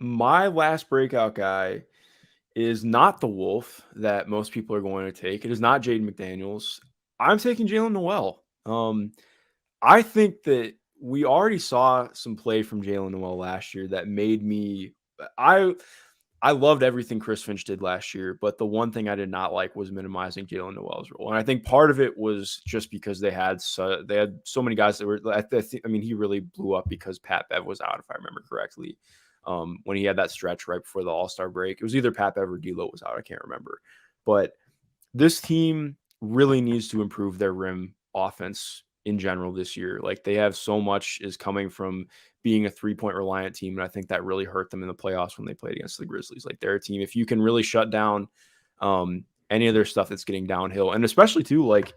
my last breakout guy is not the Wolf that most people are going to take. It is not Jaden McDaniels. I'm taking Jaylen Nowell. I think that we already saw some play from Jaylen Nowell last year that made me I I loved everything Chris Finch did last year, but the one thing I did not like was minimizing Jaylen Nowell's role. And I think part of it was just because they had so many guys that were I mean he really blew up because Pat Bev was out, if I remember correctly. When he had that stretch right before the All-Star break. It was either Pat Bev or D'Lo was out, I can't remember. But this team really needs to improve their rim offense in general this year. Like they have so much is coming from being a 3-point reliant team. And I think that really hurt them in the playoffs when they played against the Grizzlies. Like they're a team, if you can really shut down any of their stuff that's getting downhill, and especially too, like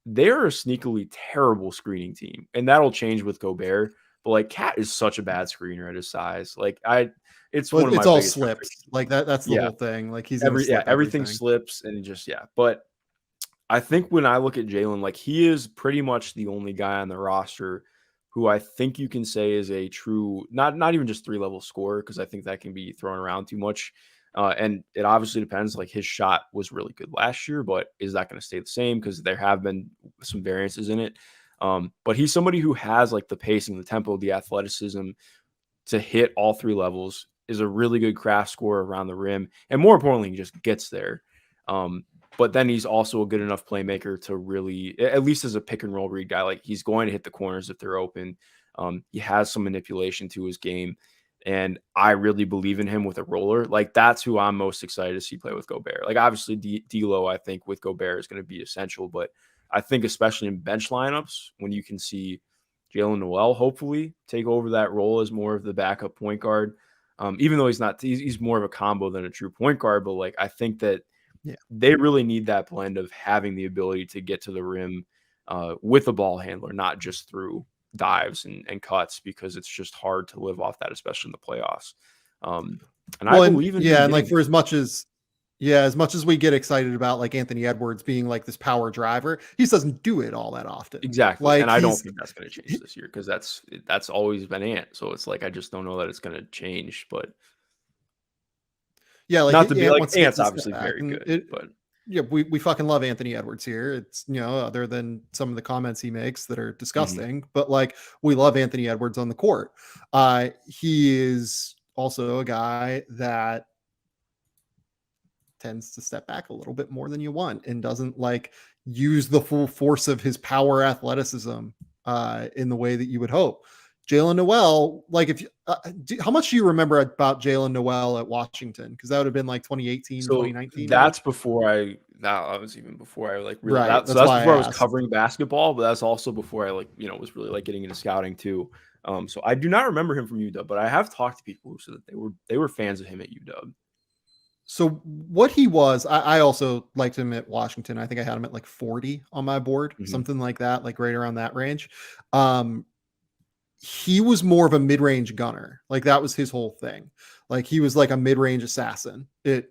they're a sneakily terrible screening team. And that'll change with Gobert. But like Cat is such a bad screener at his size. Like it's one of my all biggest slips. Like that's the whole thing. Like he's everything slips and just But I think when I look at Jaylen, like he is pretty much the only guy on the roster who I think you can say is a true, not even just 3-level scorer, because I think that can be thrown around too much. And it obviously depends. Like his shot was really good last year, but is that going to stay the same? Because there have been some variances in it. But he's somebody who has like the pacing, the tempo, the athleticism to hit all 3 levels, is a really good craft scorer around the rim. And more importantly, he just gets there. But then he's also a good enough playmaker to really, at least as a pick and roll read guy, like he's going to hit the corners if they're open. He has some manipulation to his game. And I really believe in him with a roller. Like that's who I'm most excited to see play with Gobert. Like obviously D'Lo, I think with Gobert is going to be essential, but I think especially in bench lineups, when you can see Jaylen Nowell hopefully take over that role as more of the backup point guard, even though he's more of a combo than a true point guard. But like I think that they really need that blend of having the ability to get to the rim with a ball handler, not just through dives and cuts, because it's just hard to live off that, especially in the playoffs. I believe in and like for as much as we get excited about like Anthony Edwards being like this power driver, he doesn't do it all that often. Exactly. Like, and I don't think that's going to change this year, because that's always been Ant. So it's like I just don't know that it's going to change. But like not to be like Ant's obviously very good, but we fucking love Anthony Edwards here. It's, other than some of the comments he makes that are disgusting, but like we love Anthony Edwards on the court. He is also a guy that tends to step back a little bit more than you want and doesn't like use the full force of his power athleticism in the way that you would hope. Jaylen Nowell, like if you, how much do you remember about Jaylen Nowell at Washington? Because that would have been like 2018, 2019. That's before that was even before I like really, right. So that's before I was covering basketball, but that's also before I like, was really like getting into scouting too. So I do not remember him from UW, but I have talked to people who said that they were fans of him at UW. So what he was, I also liked him at Washington. I think I had him at like 40 on my board, something like that, like right around that range. He was more of a mid-range gunner. Like that was his whole thing. Like he was like a mid-range assassin at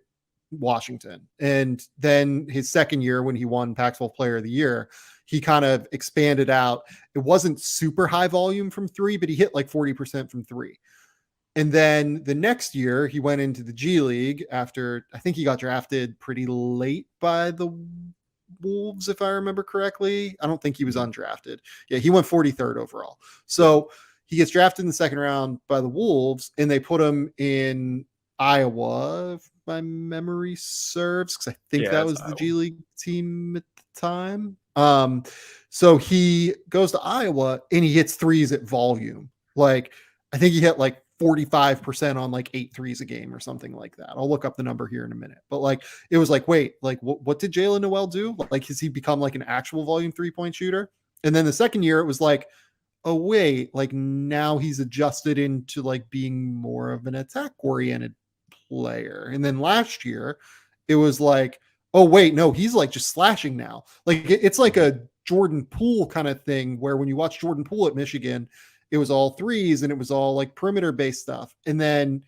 Washington. And then his second year when he won Pac-12 Player of the Year, he kind of expanded out. It wasn't super high volume from 3, but he hit like 40% from 3. And then the next year he went into the G League after, I think he got drafted pretty late by the Wolves, if I remember correctly. I don't think he was undrafted. Yeah, he went 43rd overall. So he gets drafted in the second round by the Wolves, and they put him in Iowa, if my memory serves, because I think that was the G League team at the time. So he goes to Iowa and he hits threes at volume. Like I think he hit like 45% on like 8 threes a game or something like that. I'll look up the number here in a minute. But like, it was like, wait, like what did Jaylen Nowell do? Like, has he become like an actual volume 3-point shooter? And then the second year it was like, oh wait, like now he's adjusted into like being more of an attack oriented player. And then last year it was like, oh wait, no, he's like just slashing now. Like it's like a Jordan Poole kind of thing where when you watch Jordan Poole at Michigan, it was all threes and it was all like perimeter based stuff. And then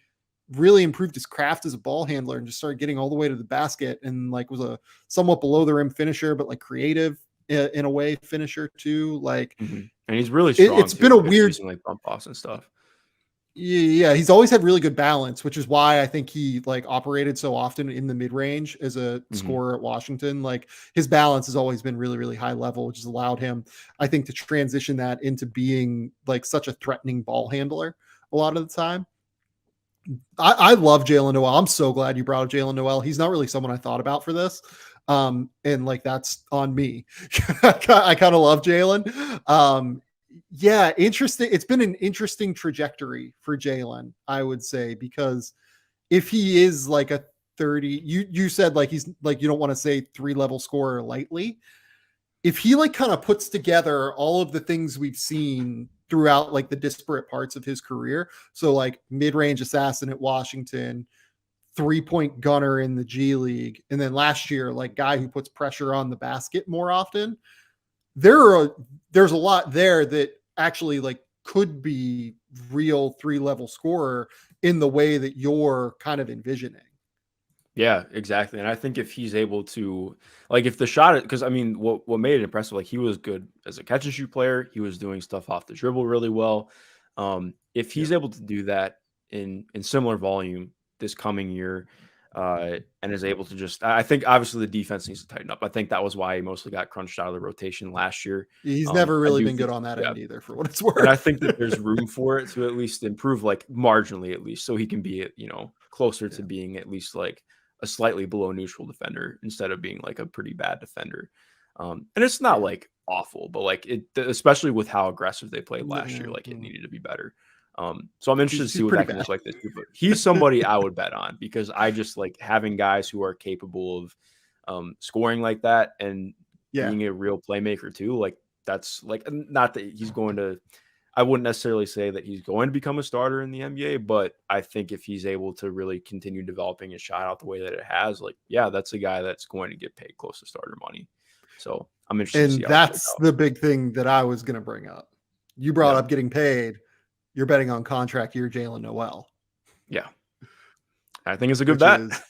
really improved his craft as a ball handler and just started getting all the way to the basket and like was a somewhat below the rim finisher, but like creative in a way finisher too. Like, and he's really strong. It's been a weird like bump offs and stuff. Yeah, he's always had really good balance, which is why I think he like operated so often in the mid range as a Mhm. scorer at Washington. Like his balance has always been really, really high level, which has allowed him, I think, to transition that into being like such a threatening ball handler a lot of the time. I love Jaylen Nowell. I'm so glad you brought up Jaylen Nowell. He's not really someone I thought about for this. And like that's on me. I kind of love Jaylen. Yeah, interesting. It's been an interesting trajectory for Jaylen, I would say, because if he is like a 30, you said like he's like you don't want to say 3 level scorer lightly. If he like kind of puts together all of the things we've seen throughout like the disparate parts of his career, so like mid-range assassin at Washington, 3-point gunner in the G League, and then last year like guy who puts pressure on the basket more often, there's a lot there that actually like could be real 3 level scorer in the way that you're kind of envisioning. Yeah, exactly. And I think if he's able to, like, if the shot, because I mean, what made it impressive, like, he was good as a catch and shoot player. He was doing stuff off the dribble really well. If Yeah. he's able to do that in similar volume this coming year, and is able to just, I think obviously the defense needs to tighten up. I think that was why he mostly got crunched out of the rotation last year. He's never I really do been good think, on that yeah, end either, for what it's and I worth. think that there's room for it to at least improve, like marginally at least, so he can be, closer to Yeah. being at least like a slightly below neutral defender instead of being like a pretty bad defender. And it's not Yeah. like awful, but like especially with how aggressive they played last year, Yeah. like it needed to be better. So I'm interested to see He's what pretty that can bad. look like this year. But he's somebody I would bet on because I just like having guys who are capable of scoring like that and Yeah. being a real playmaker too. Like that's like not that he's going to. I wouldn't necessarily say that he's going to become a starter in the NBA, but I think if he's able to really continue developing his shot out the way that it has, like, yeah, that's a guy that's going to get paid close to starter money. So I'm interested to see And how it plays that's out. the big thing that I was going to bring up. You brought Yeah. up getting paid. You're betting on contract year Jaylen Nowell, Yeah. I think it's a good which bet. is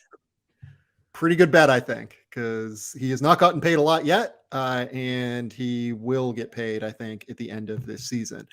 pretty good bet, I think, because he has not gotten paid a lot yet. And he will get paid, I think, at the end of this season.